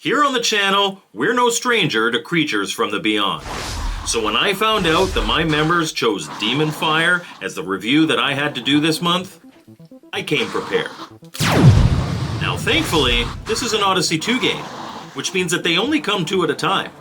Here on the channel, we're no stranger to creatures from the beyond. So when I found out that my members chose Demon Fire as the review that I had to do this month, I came prepared. Now thankfully, this is an Odyssey2 game, which means that they only come two at a time.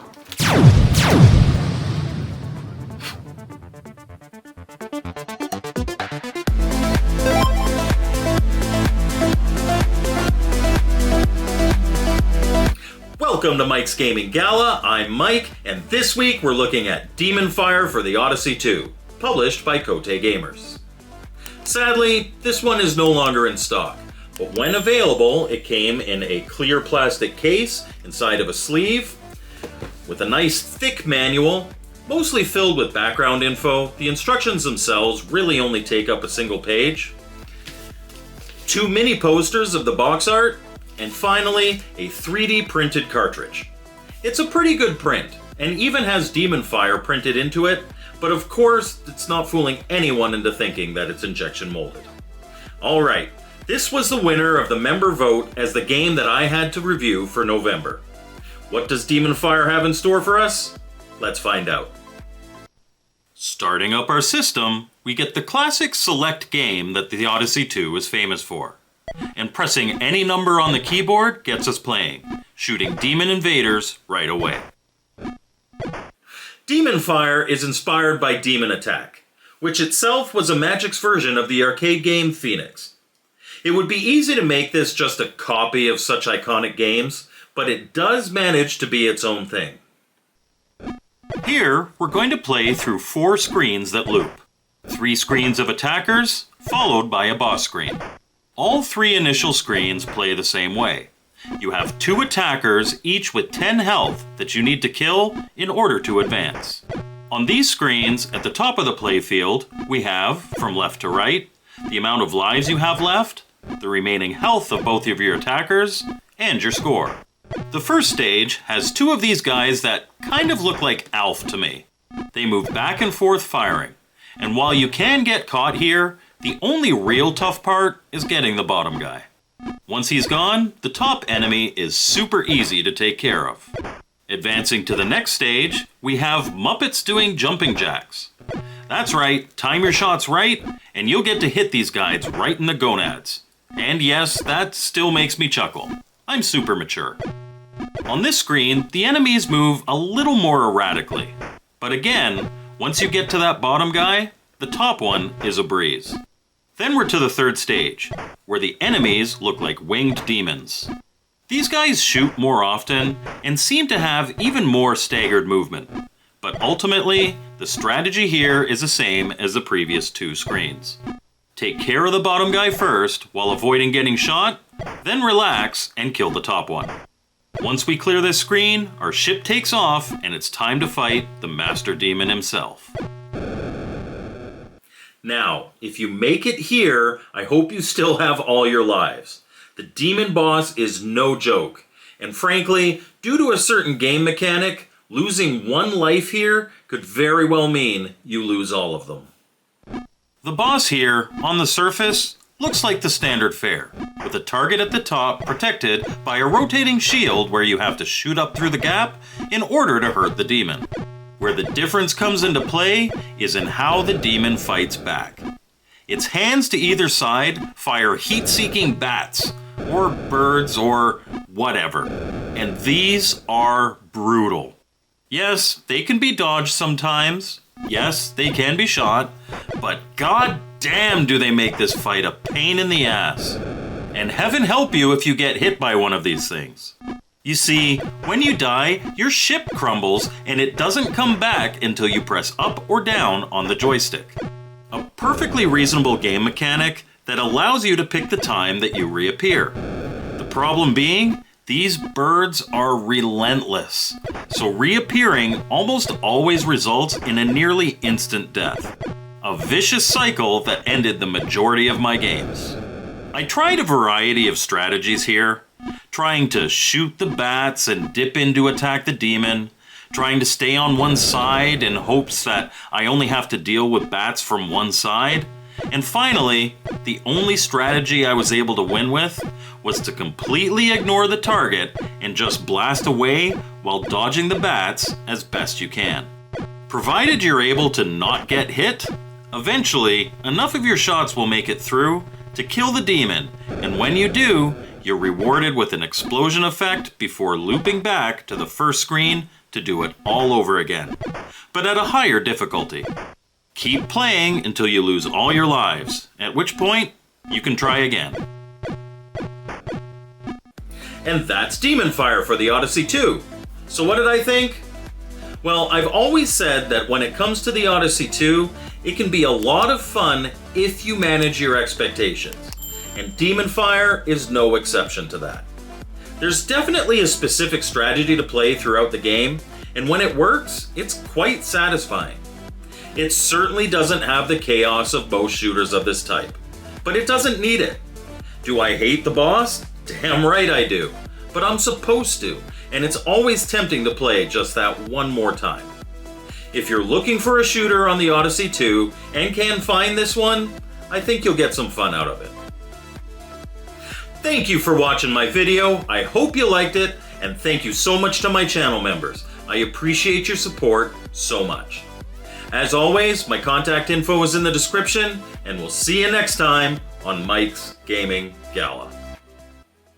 Welcome to Mike's Gaming Gala. I'm Mike, and this week we're looking at Demon Fire for the Odyssey2, published by Cote Gamers. Sadly, this one is no longer in stock, but when available, it came in a clear plastic case inside of a sleeve, with a nice thick manual, mostly filled with background info. The instructions themselves really only take up a single page, 2 mini posters of the box art, and finally, a 3D printed cartridge. It's a pretty good print, and even has Demon Fire printed into it, but of course, it's not fooling anyone into thinking that it's injection molded. Alright, this was the winner of the member vote as the game that I had to review for November. What does Demon Fire have in store for us? Let's find out. Starting up our system, we get the classic select game that the Odyssey2 is famous for. And pressing any number on the keyboard gets us playing, shooting demon invaders right away. Demon Fire is inspired by Demon Attack, which itself was a Magic's version of the arcade game Phoenix. It would be easy to make this just a copy of such iconic games, but it does manage to be its own thing. Here, we're going to play through 4 screens that loop. 3 screens of attackers, followed by a boss screen. All 3 initial screens play the same way. You have 2 attackers, each with 10 health that you need to kill in order to advance. On these screens, at the top of the playfield, we have, from left to right, the amount of lives you have left, the remaining health of both of your attackers, and your score. The first stage has 2 of these guys that kind of look like Alf to me. They move back and forth firing, and while you can get caught here, the only real tough part is getting the bottom guy. Once he's gone, the top enemy is super easy to take care of. Advancing to the next stage, we have Muppets doing jumping jacks. That's right, time your shots right, and you'll get to hit these guys right in the gonads. And yes, that still makes me chuckle. I'm super mature. On this screen, the enemies move a little more erratically. But again, once you get to that bottom guy, the top one is a breeze. Then we're to the third stage, where the enemies look like winged demons. These guys shoot more often and seem to have even more staggered movement. But ultimately, the strategy here is the same as the previous 2 screens. Take care of the bottom guy first while avoiding getting shot, then relax and kill the top one. Once we clear this screen, our ship takes off and it's time to fight the Master Demon himself. Now, if you make it here, I hope you still have all your lives. The demon boss is no joke, and frankly, due to a certain game mechanic, losing 1 life here could very well mean you lose all of them. The boss here, on the surface, looks like the standard fare, with a target at the top protected by a rotating shield where you have to shoot up through the gap in order to hurt the demon. Where the difference comes into play is in how the demon fights back. Its hands to either side fire heat-seeking bats, or birds, or whatever. And these are brutal. Yes, they can be dodged sometimes. Yes, they can be shot. But god damn do they make this fight a pain in the ass. And heaven help you if you get hit by one of these things. You see, when you die, your ship crumbles and it doesn't come back until you press up or down on the joystick. A perfectly reasonable game mechanic that allows you to pick the time that you reappear. The problem being, these birds are relentless, so reappearing almost always results in a nearly instant death. A vicious cycle that ended the majority of my games. I tried a variety of strategies here, trying to shoot the bats and dip in to attack the demon, trying to stay on one side in hopes that I only have to deal with bats from one side, And finally, the only strategy I was able to win with was to completely ignore the target and just blast away while dodging the bats as best you can. Provided you're able to not get hit, eventually enough of your shots will make it through to kill the demon, and when you do, you're rewarded with an explosion effect before looping back to the first screen to do it all over again, but at a higher difficulty. Keep playing until you lose all your lives, at which point you can try again. And that's Demon Fire for the Odyssey 2. So what did I think? Well, I've always said that when it comes to the Odyssey 2, it can be a lot of fun if you manage your expectations. And Demon Fire is no exception to that. There's definitely a specific strategy to play throughout the game, and when it works, it's quite satisfying. It certainly doesn't have the chaos of most shooters of this type, but it doesn't need it. Do I hate the boss? Damn right I do, but I'm supposed to, and it's always tempting to play just that one more time. If you're looking for a shooter on the Odyssey 2 and can find this one, I think you'll get some fun out of it. Thank you for watching my video. I hope you liked it, and thank you so much to my channel members. I appreciate your support so much. As always, my contact info is in the description, and we'll see you next time on Mike's Gaming Gala.